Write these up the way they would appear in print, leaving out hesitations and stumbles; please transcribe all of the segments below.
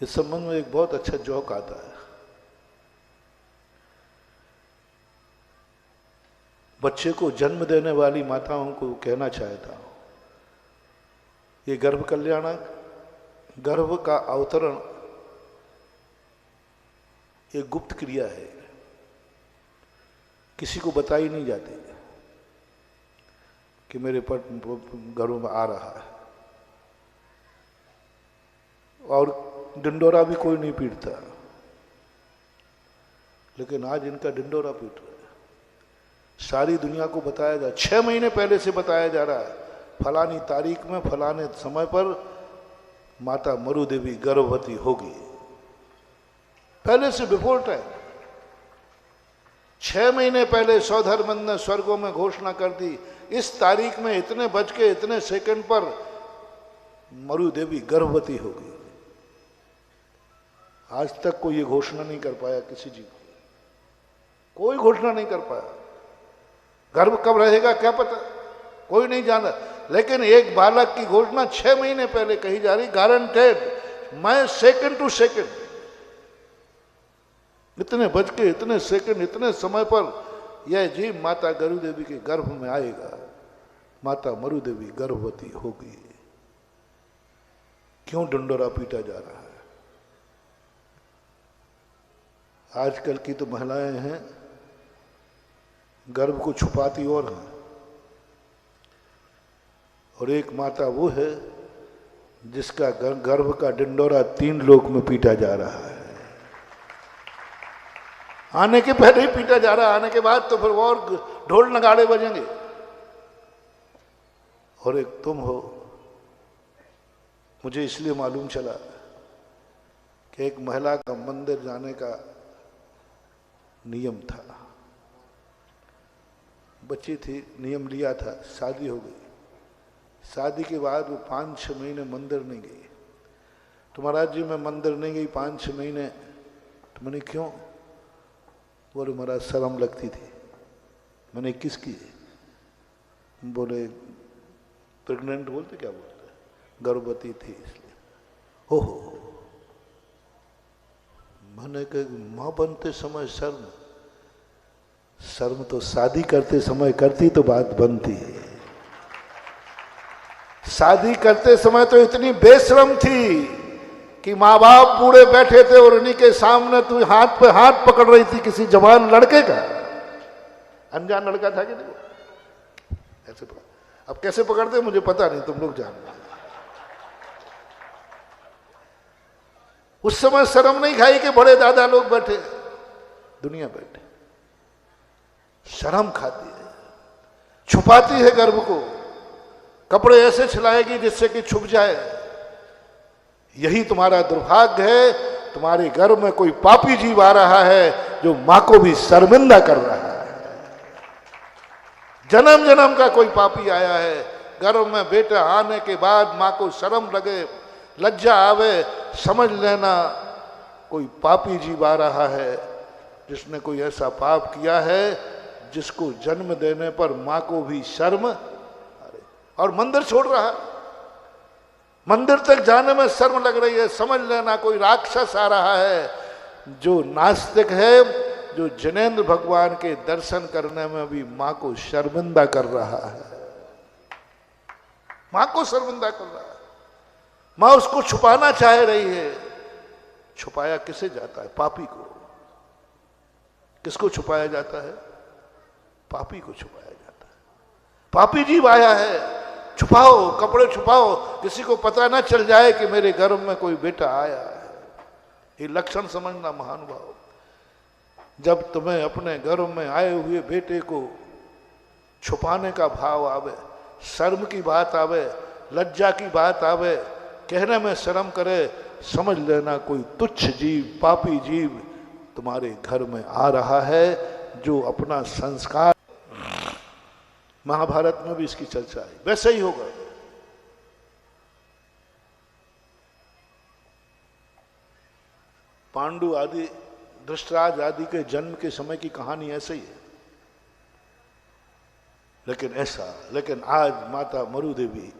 इस संबंध में एक बहुत अच्छा जोक आता है। बच्चे को जन्म देने वाली माताओं को कहना चाहता हूं, ये गर्भ कल्याणक, गर्भ का अवतरण एक गुप्त क्रिया है, किसी को बताई नहीं जाती कि मेरे पेट गर्भ में आ रहा है, और डिंडोरा भी कोई नहीं पीटता। लेकिन आज इनका डिंडोरा पीट रहा है, सारी दुनिया को बताया जा, 6 महीने पहले से बताया जा रहा है, फलानी तारीख में फलाने समय पर माता मरु देवी गर्भवती होगी, पहले से, बिफोर टाइम। 6 महीने पहले सौधर्मंद ने स्वर्गों में घोषणा कर दी, इस तारीख में इतने बज के इतने सेकंड पर मरु देवी गर्भवती होगी। आज तक कोई ये घोषणा नहीं कर पाया, किसी जी को कोई घोषणा नहीं कर पाया। गर्भ कब रहेगा क्या पता, कोई नहीं जाना। लेकिन एक बालक की घोषणा 6 महीने पहले कही जा रही, गारंटेड, मैं सेकंड टू सेकंड, इतने बज के इतने सेकंड इतने समय पर यह जीव माता गरु देवी के गर्भ में आएगा, माता मरु देवी गर्भवती होगी। क्यों डंडोरा पीटा जा रहा है? आजकल की तो महिलाएं हैं, गर्भ को छुपाती और हैं, और एक माता वो है जिसका गर्भ का डिंडोरा 3 लोक में पीटा जा रहा है। आने के पहले ही पीटा जा रहा है, आने के बाद तो फिर और ढोल नगाड़े बजेंगे। और एक तुम हो, मुझे इसलिए मालूम चला कि एक महिला का मंदिर जाने का नियम था, बच्ची थी, नियम लिया था, शादी हो गई, शादी के बाद वो 5-6 महीने मंदिर नहीं गई। तो महाराज जी मैं मंदिर नहीं गई 5-6 महीने। तो मैंने क्यों? बोले महाराज शर्म लगती थी। मैंने किसकी? बोले प्रेग्नेंट बोलते, क्या बोलते, गर्भवती थी इसलिए। हो मैंने कहा मां बनते समय शर्म, शर्म तो शादी करते समय करती तो बात बनती है। शादी करते समय तो इतनी बेशर्म थी कि माँ बाप बूढ़े बैठे थे और उन्हीं के सामने तू हाथ पे हाथ पकड़ रही थी किसी जवान लड़के का। अनजान लड़का था कि नहीं, ऐसे पकड़। अब कैसे पकड़ते मुझे पता नहीं, तुम लोग जानते। उस समय शर्म नहीं खाई कि बड़े दादा लोग बैठे, दुनिया बैठे, शर्म खाती है, छुपाती है गर्भ को, कपड़े ऐसे छिलाएगी जिससे कि छुप जाए। यही तुम्हारा दुर्भाग्य है, तुम्हारे गर्भ में कोई पापी जीव आ रहा है जो मां को भी शर्मिंदा कर रहा है। जन्म जन्म का कोई पापी आया है, गर्भ में बेटा आने के बाद मां को शर्म लगे, लज्जा आवे, समझ लेना कोई पापी जीव आ रहा है जिसने कोई ऐसा पाप किया है जिसको जन्म देने पर मां को भी शर्म। और मंदिर छोड़ रहा है, मंदिर तक जाने में शर्म लग रही है, समझ लेना कोई राक्षस आ रहा है जो नास्तिक है, जो जिनेंद्र भगवान के दर्शन करने में भी मां को शर्मिंदा कर रहा है, मां को शर्मिंदा कर रहा है। मां उसको छुपाना चाह रही है। छुपाया किसे जाता है? पापी को। किसको छुपाया जाता है? पापी को छुपाया जाता है। पापी जीव आया है, छुपाओ, कपड़े छुपाओ, किसी को पता ना चल जाए कि मेरे गर्भ में कोई बेटा आया है। ये लक्षण समझना महानुभाव। जब तुम्हें अपने गर्भ में आए हुए बेटे को छुपाने का भाव आवे, शर्म की बात आवे, लज्जा की बात आवे, कहने में शर्म करे, समझ लेना कोई तुच्छ जीव, पापी जीव तुम्हारे घर में आ रहा है जो अपना संस्कार। महाभारत में भी इसकी चर्चा है, वैसे ही होगा। पांडु आदि, धृष्टराज आदि के जन्म के समय की कहानी ऐसे ही है। लेकिन आज माता मरु देवी,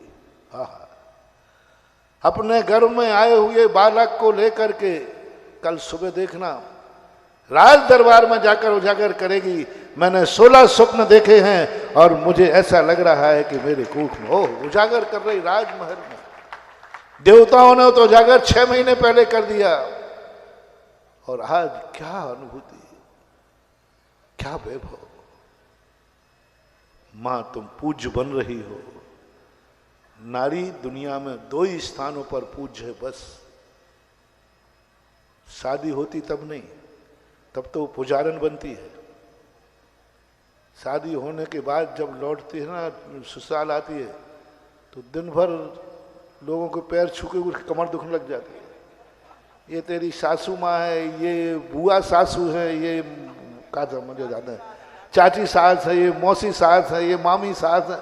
अपने घर में आए हुए बालक को लेकर के कल सुबह देखना राज दरबार में जाकर उजागर करेगी, मैंने 16 स्वप्न देखे हैं और मुझे ऐसा लग रहा है कि मेरे कुख में। ओह, उजागर कर रही राजमहल में। देवताओं ने तो उजागर 6 महीने पहले कर दिया, और आज क्या अनुभूति, क्या वैभव। मां तुम पूज्य बन रही हो। नारी दुनिया में 2 ही स्थानों पर पूज्य है बस। शादी होती तब नहीं, तब तो पुजारन बनती है। शादी होने के बाद जब लौटती है ना, ससुराल आती है, तो दिन भर लोगों के पैर छूके उसकी कमर दुखने लग जाती है। ये तेरी सासू माँ है, ये बुआ सासू है, ये का मुझे जाना है, चाची सास है, ये मौसी सास है, ये मामी सास है,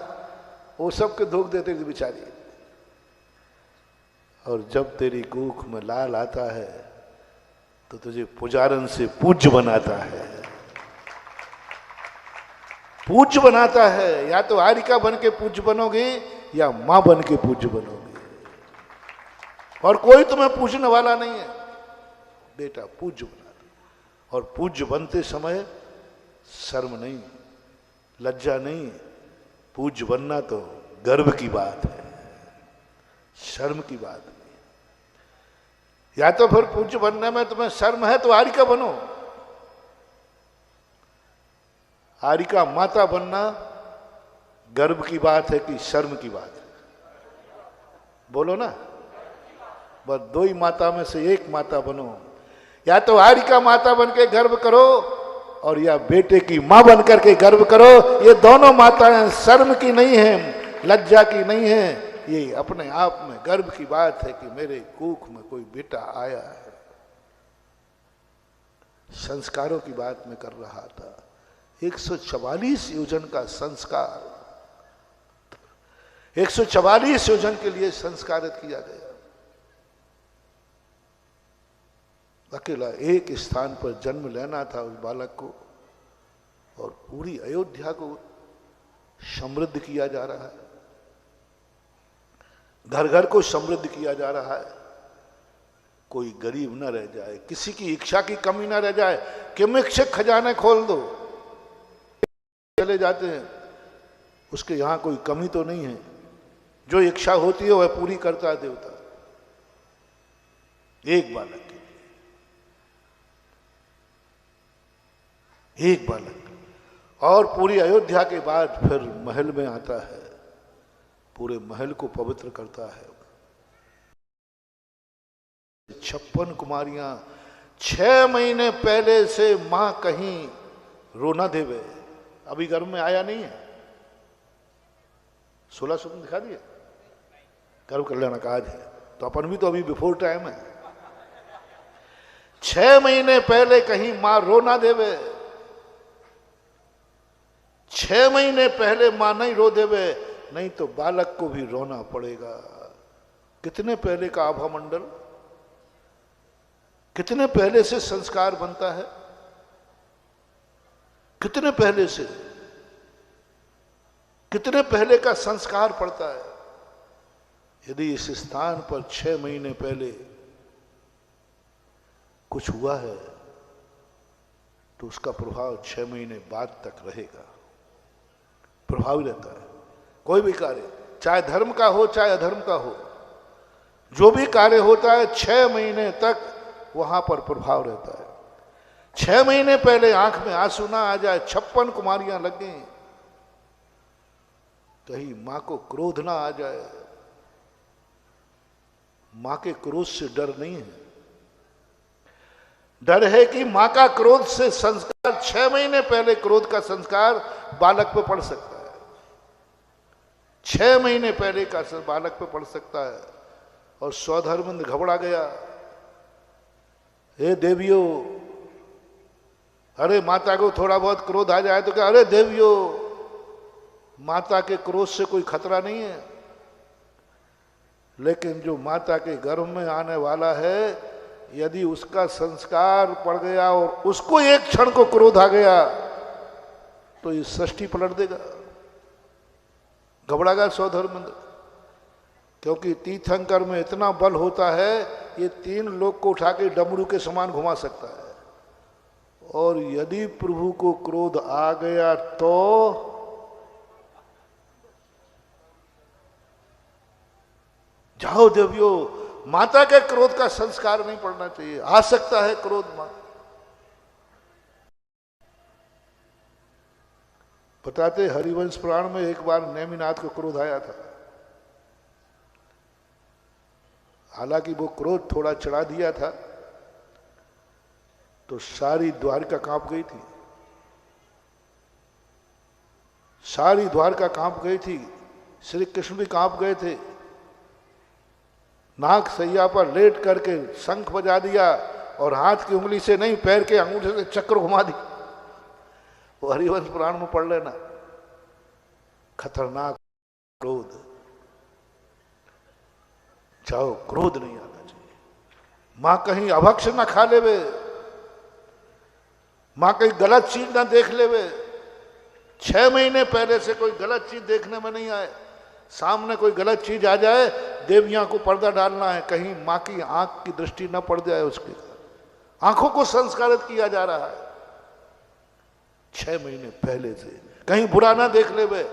वो सब के धोख देते थे बेचारी। और जब तेरी कुख में लाल आता है तो तुझे पुजारन से पूज्य बनाता है, पूज्य बनाता है। या तो आरिका बन के पूज्य बनोगे या मां बन के पूज्य बनोगे, और कोई तुम्हें पूजने वाला नहीं है। बेटा पूज्य बना, और पूज्य बनते समय शर्म नहीं, लज्जा नहीं। पूज्य बनना तो गर्व की बात है, शर्म की बात नहीं। या तो फिर पूज्य बनने में तुम्हें शर्म है तो आरिका बनो। आरिका माता बनना गर्व की बात है कि शर्म की बात है? बोलो ना, बस 2 ही माता में से एक माता बनो। या तो आरिका माता बन के गर्व करो, और या बेटे की मां बन करके गर्व करो। ये दोनों माताएं शर्म की नहीं है, लज्जा की नहीं है, ये अपने आप में गर्व की बात है कि मेरे कुख में कोई बेटा आया है। संस्कारों की बात मैं कर रहा था। 144 योजन का संस्कार, 144 योजन के लिए संस्कारित किया गया। अकेला एक स्थान पर जन्म लेना था उस बालक को, और पूरी अयोध्या को समृद्ध किया जा रहा है, घर घर को समृद्ध किया जा रहा है। कोई गरीब न रह जाए, किसी की इच्छा की कमी न रह जाए। किमिच्छित खजाने खोल दो, चले जाते हैं, उसके यहां कोई कमी तो नहीं है। जो इच्छा होती है वह पूरी करता है देवता। एक बालक के लिए, एक बालक, और पूरी अयोध्या के बाद फिर महल में आता है, पूरे महल को पवित्र करता है। 56 कुमारियां 6 महीने पहले से मां कहीं रोना देवे। अभी गर्भ में आया नहीं है, 16 स्वप्न दिखा दिए। गर्भ कल्याण का आज है, तो अपन भी तो अभी बिफोर टाइम है। 6 महीने पहले कहीं मां रोना देवे। 6 महीने पहले मां नहीं रो देवे, नहीं तो बालक को भी रोना पड़ेगा। कितने पहले का आभा मंडल, कितने पहले से संस्कार बनता है, कितने पहले से, कितने पहले का संस्कार पड़ता है। यदि इस स्थान पर 6 महीने पहले कुछ हुआ है तो उसका प्रभाव 6 महीने बाद तक रहेगा, प्रभावी रहता है। कोई भी कार्य, चाहे धर्म का हो चाहे अधर्म का हो, जो भी कार्य होता है 6 महीने तक वहां पर प्रभाव रहता है। 6 महीने पहले आंख में आंसू ना आ जाए, 56 कुमारियां लग गई, कहीं मां को क्रोध ना आ जाए। मां के क्रोध से डर नहीं है, डर है कि मां का क्रोध से संस्कार 6 महीने पहले क्रोध का संस्कार बालक पे पड़ सकता है। 6 महीने पहले का बालक पे पड़ सकता है। और स्वधर्मंद घबरा गया, हे देवियों, अरे माता को थोड़ा बहुत क्रोध आ जाए तो क्या, अरे देवियों, माता के क्रोध से कोई खतरा नहीं है, लेकिन जो माता के गर्भ में आने वाला है, यदि उसका संस्कार पड़ गया और उसको एक क्षण को क्रोध आ गया तो ये सृष्टि पलट देगा। घबरा गया स्वधर्मंद। क्योंकि तीर्थंकर में इतना बल होता है, ये 3 लोग को उठा के डमरू के समान घुमा सकता है। और यदि प्रभु को क्रोध आ गया तो जाओ देवियो, माता के क्रोध का संस्कार नहीं पड़ना चाहिए। आ सकता है क्रोध मां। बताते हरिवंश पुराण में एक बार नेमिनाथ को क्रोध आया था। हालांकि वो क्रोध थोड़ा चढ़ा दिया था तो सारी द्वारका कांप गई थी, सारी द्वारका कांप गई थी। श्री कृष्ण भी कांप गए थे। नाग सैया पर लेट करके शंख बजा दिया और हाथ की उंगली से नहीं, पैर के अंगूठे से चक्र घुमा दी। वो हरिवंश पुराण में पढ़ लेना। खतरनाक क्रोध। जाओ, क्रोध नहीं आना चाहिए। मां कहीं अभक्ष ना खा लेवे, मां कहीं गलत चीज ना देख लेवे। 6 महीने पहले से कोई गलत चीज देखने में नहीं आए। सामने कोई गलत चीज आ जाए, देवियां को पर्दा डालना है, कहीं मां की आंख की दृष्टि न पड़ जाए। उसके आंखों को संस्कारित किया जा रहा है 6 महीने पहले से। कहीं बुरा ना देख लेवे,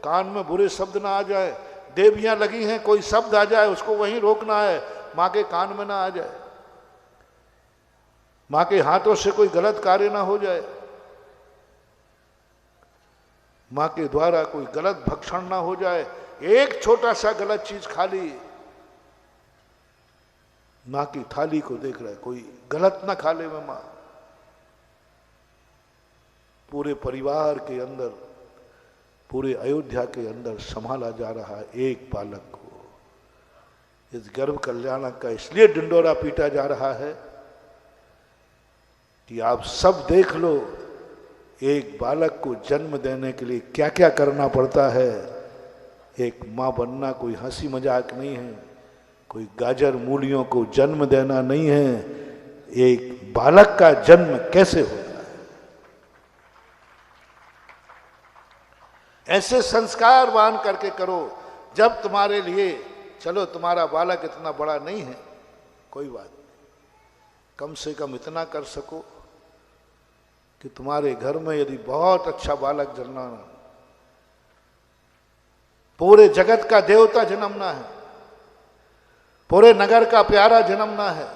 कान में बुरे शब्द ना आ जाए। देवियां लगी हैं, कोई शब्द आ जाए उसको वहीं रोकना है, मां के कान में ना आ जाए। मां के हाथों से कोई गलत कार्य ना हो जाए। मां के द्वारा कोई गलत भक्षण ना हो जाए। एक छोटा सा गलत चीज खा ली, मां की थाली को देख रहा है, कोई गलत ना खा ले में मां। पूरे परिवार के अंदर, पूरे अयोध्या के अंदर संभाला जा रहा है एक बालक को। इस गर्भ कल्याणक का इसलिए ढिंडोरा पीटा जा रहा है कि आप सब देख लो, एक बालक को जन्म देने के लिए क्या क्या करना पड़ता है। एक मां बनना कोई हंसी मजाक नहीं है, कोई गाजर मूलियों को जन्म देना नहीं है। एक बालक का जन्म कैसे होता है, ऐसे संस्कार बांध करके करो। जब तुम्हारे लिए, चलो तुम्हारा बालक इतना बड़ा नहीं है, कोई बात नहीं, कम से कम इतना कर सको कि तुम्हारे घर में यदि बहुत अच्छा बालक जन्मना, पूरे जगत का देवता जन्मना है, पूरे नगर का प्यारा जन्मना है,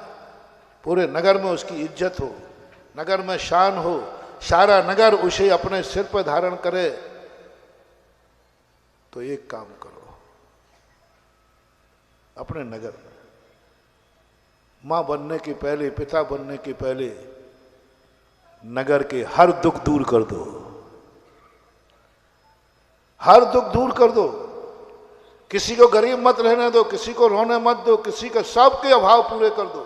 पूरे नगर में उसकी इज्जत हो, नगर में शान हो, सारा नगर उसे अपने सिर पर धारण करे, तो एक काम करो, अपने नगर में मां बनने के पहले, पिता बनने के पहले नगर के हर दुख दूर कर दो, हर दुख दूर कर दो। किसी को गरीब मत रहने दो, किसी को रोने मत दो, किसी का सबके अभाव पूरे कर दो।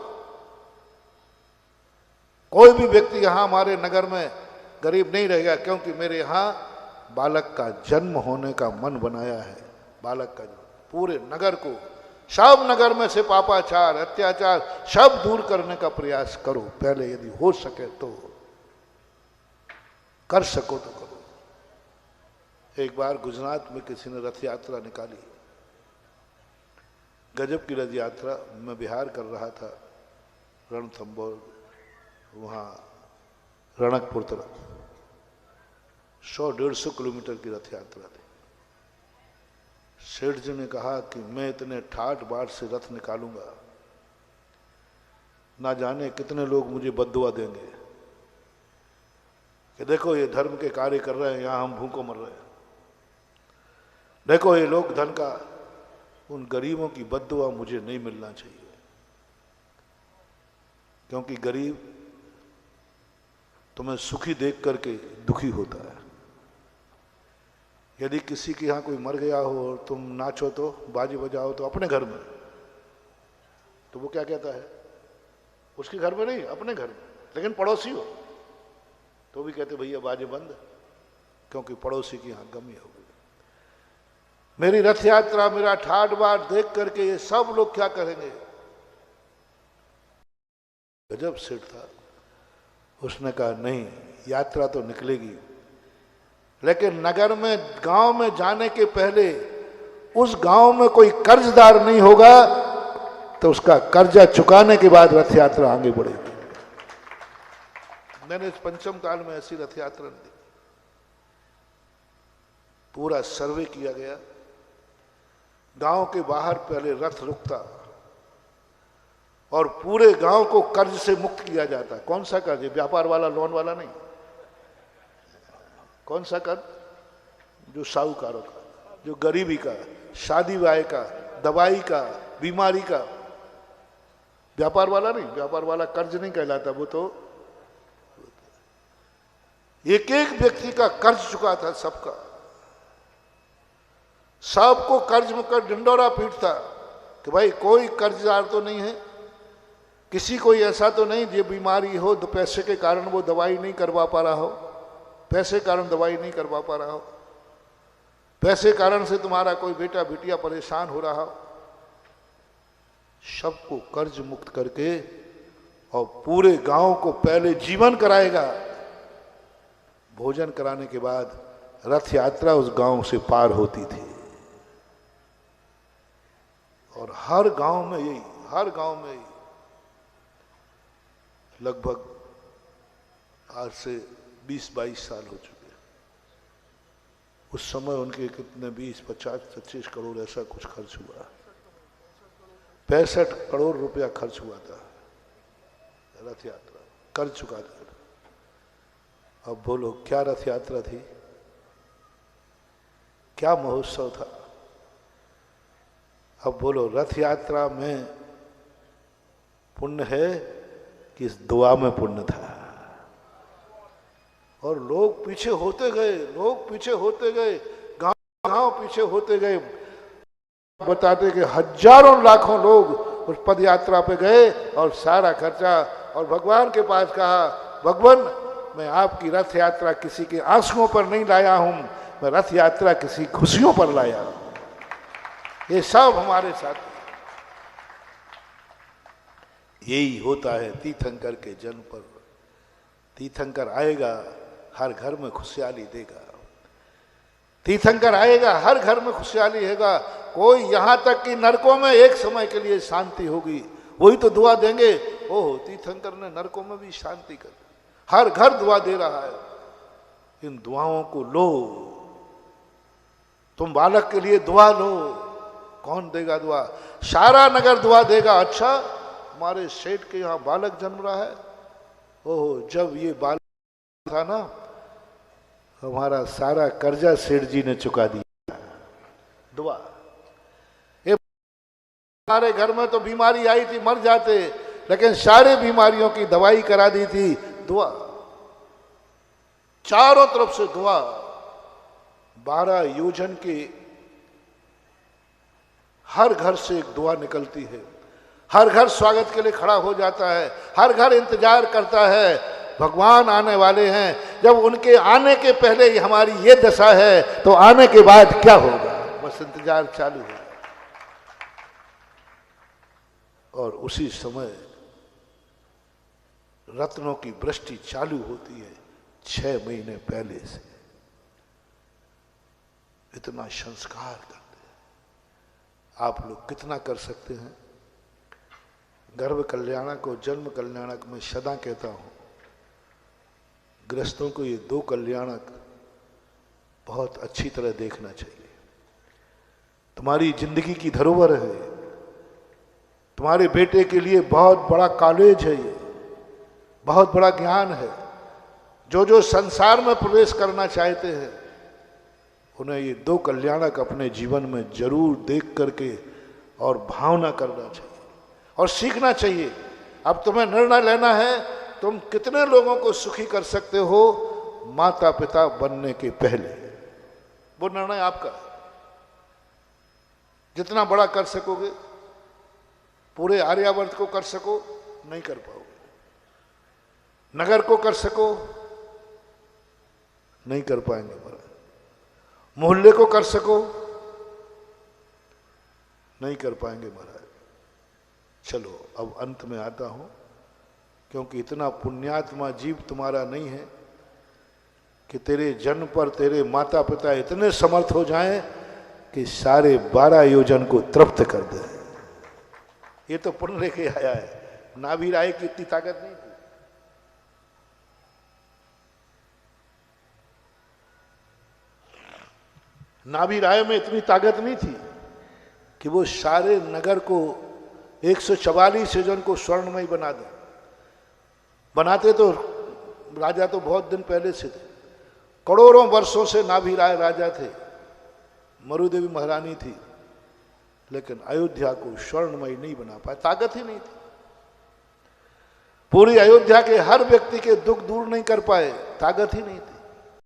कोई भी व्यक्ति यहां हमारे नगर में गरीब नहीं रहेगा, क्योंकि मेरे यहां बालक का जन्म होने का मन बनाया है। बालक का पूरे नगर को, सब नगर में से पापाचार, अत्याचार सब दूर करने का प्रयास करो पहले, यदि हो सके तो, कर सको तो करो। एक बार गुजरात में किसी ने रथ यात्रा निकाली, गजब की रथ यात्रा। मैं बिहार कर रहा था, रणथंबोर, वहाँ रणकपुर तरफ 100-150 किलोमीटर की रथ यात्रा थी। सेठ जी ने कहा कि मैं इतने ठाठ बाट से रथ निकालूंगा, ना जाने कितने लोग मुझे बद्दुआ देंगे कि देखो ये धर्म के कार्य कर रहे हैं, यहाँ हम भूखों मर रहे हैं। देखो ये लोग धन का, उन गरीबों की बद्दुआ मुझे नहीं मिलना चाहिए, क्योंकि गरीब तुम्हें सुखी देख करके दुखी होता है। यदि किसी के यहाँ कोई मर गया हो और तुम नाचो तो, बाजी बजाओ तो अपने घर में, तो वो क्या कहता है, उसके घर में नहीं, अपने घर में, लेकिन पड़ोसी हो तो भी कहते भैया बाजे बंद, क्योंकि पड़ोसी की यहाँ गमी हो गई। मेरी रथ यात्रा, मेरा ठाठ बाट देख करके ये सब लोग क्या करेंगे। गजब सेठ था, उसने कहा नहीं, यात्रा तो निकलेगी, लेकिन नगर में, गांव में जाने के पहले उस गांव में कोई कर्जदार नहीं होगा तो उसका कर्जा चुकाने के बाद रथ यात्रा आगे बढ़ेगी। मैंने इस पंचम काल में ऐसी रथ यात्रा दी, पूरा सर्वे किया गया। गांव के बाहर पहले रथ रुकता और पूरे गांव को कर्ज से मुक्त किया जाता। कौन सा कर्ज? व्यापार वाला, लोन वाला नहीं। कौन सा कर्ज? जो साहूकारों का, जो गरीबी का, शादी ब्याह का, दवाई का, बीमारी का। व्यापार वाला नहीं, व्यापार वाला कर्ज नहीं कहलाता, वो तो एक एक व्यक्ति का कर्ज चुका था, सबका। सबको कर्ज में कर ढिंडोरा पीटता कि भाई कोई कर्जदार तो नहीं है, किसी कोई ऐसा तो नहीं जो बीमारी हो तो पैसे के कारण वो दवाई नहीं करवा पा रहा हो, पैसे के कारण दवाई नहीं करवा पा रहा हो, पैसे कारण से तुम्हारा कोई बेटा बेटिया परेशान हो रहा हो। सबको कर्ज मुक्त करके और पूरे गांव को पहले जीवन कराएगा, भोजन कराने के बाद रथ यात्रा उस गांव से पार होती थी। और हर गांव में यही, हर गांव में यही। लगभग आज से 20-22 साल हो चुके। उस समय उनके कितने 20-50-25 करोड़ ऐसा कुछ खर्च हुआ। 65 करोड़ रुपया खर्च हुआ था रथ यात्रा, कर चुका था। अब बोलो क्या रथ यात्रा थी, क्या महोत्सव था। अब बोलो रथ यात्रा में पुण्य है कि इस दुआ में पुण्य था। और लोग पीछे होते गए, लोग पीछे होते गए, गांव गांव पीछे होते गए। बताते कि हजारों लाखों लोग उस पद यात्रा पे गए और सारा खर्चा, और भगवान के पास कहा, भगवान मैं आपकी रथ यात्रा किसी के आंसुओं पर नहीं लाया हूं, मैं रथ यात्रा किसी खुशियों पर लाया हूं। ये सब हमारे साथ यही होता है। तीर्थंकर के जन्म पर तीर्थंकर आएगा, हर घर में खुशहाली देगा। तीर्थंकर आएगा, हर घर में खुशहाली होगा। कोई यहां तक कि नरकों में एक समय के लिए शांति होगी, वही तो दुआ देंगे। ओह तीर्थंकर ने नरकों में भी शांति कर, हर घर दुआ दे रहा है। इन दुआओं को लो, तुम बालक के लिए दुआ लो। कौन देगा दुआ? सारा नगर दुआ देगा। अच्छा हमारे सेठ के यहाँ बालक जन्म रहा है, ओह जब ये बालक था ना, हमारा सारा कर्जा सेठ जी ने चुका दिया। दुआ। ये हमारे घर में तो बीमारी आई थी, मर जाते, लेकिन सारे बीमारियों की दवाई करा दी थी। दुआ, चारों तरफ से दुआ। 12 योजन के हर घर से एक दुआ निकलती है। हर घर स्वागत के लिए खड़ा हो जाता है, हर घर इंतजार करता है। भगवान आने वाले हैं, जब उनके आने के पहले ही हमारी ये दशा है तो आने के बाद क्या होगा, बस इंतजार चालू है। और उसी समय रत्नों की वृष्टि चालू होती है 6 महीने पहले से। इतना संस्कार करते हैं। आप लोग कितना कर सकते हैं? गर्भ कल्याणक को जन्म कल्याणक में सदा कहता हूं, गृहस्थों को ये 2 कल्याणक बहुत अच्छी तरह देखना चाहिए। तुम्हारी जिंदगी की धरोहर है, तुम्हारे बेटे के लिए बहुत बड़ा कॉलेज है, ये बहुत बड़ा ज्ञान है। जो जो संसार में प्रवेश करना चाहते हैं उन्हें ये 2 कल्याणक अपने जीवन में जरूर देख करके और भावना करना चाहिए और सीखना चाहिए। अब तुम्हें निर्णय लेना है, तुम कितने लोगों को सुखी कर सकते हो माता पिता बनने के पहले, वो निर्णय आपका है। जितना बड़ा कर सकोगे, पूरे आर्यावर्त को कर सको, नहीं कर पाओगे। नगर को कर सको, नहीं कर पाएंगे महाराज। मोहल्ले को कर सको, नहीं कर पाएंगे महाराज। चलो अब अंत में आता हूं, क्योंकि इतना पुण्यात्मा जीव तुम्हारा नहीं है कि तेरे जन्म पर तेरे माता पिता इतने समर्थ हो जाएं कि सारे 12 योजन को तृप्त कर दे। ये तो पुण्य लेके आया है। नाभि राय की इतनी ताकत नहीं थी। नाभि राय में इतनी ताकत नहीं थी कि वो सारे नगर को 144 योजन को स्वर्णमय बना दे। बनाते तो राजा तो बहुत दिन पहले से थे, करोड़ों वर्षों से नाभि राय राजा थे, मरुदेवी महारानी थी, लेकिन अयोध्या को स्वर्णमय नहीं बना पाए, ताकत ही नहीं थी। पूरी अयोध्या के हर व्यक्ति के दुख दूर नहीं कर पाए, ताकत ही नहीं थी।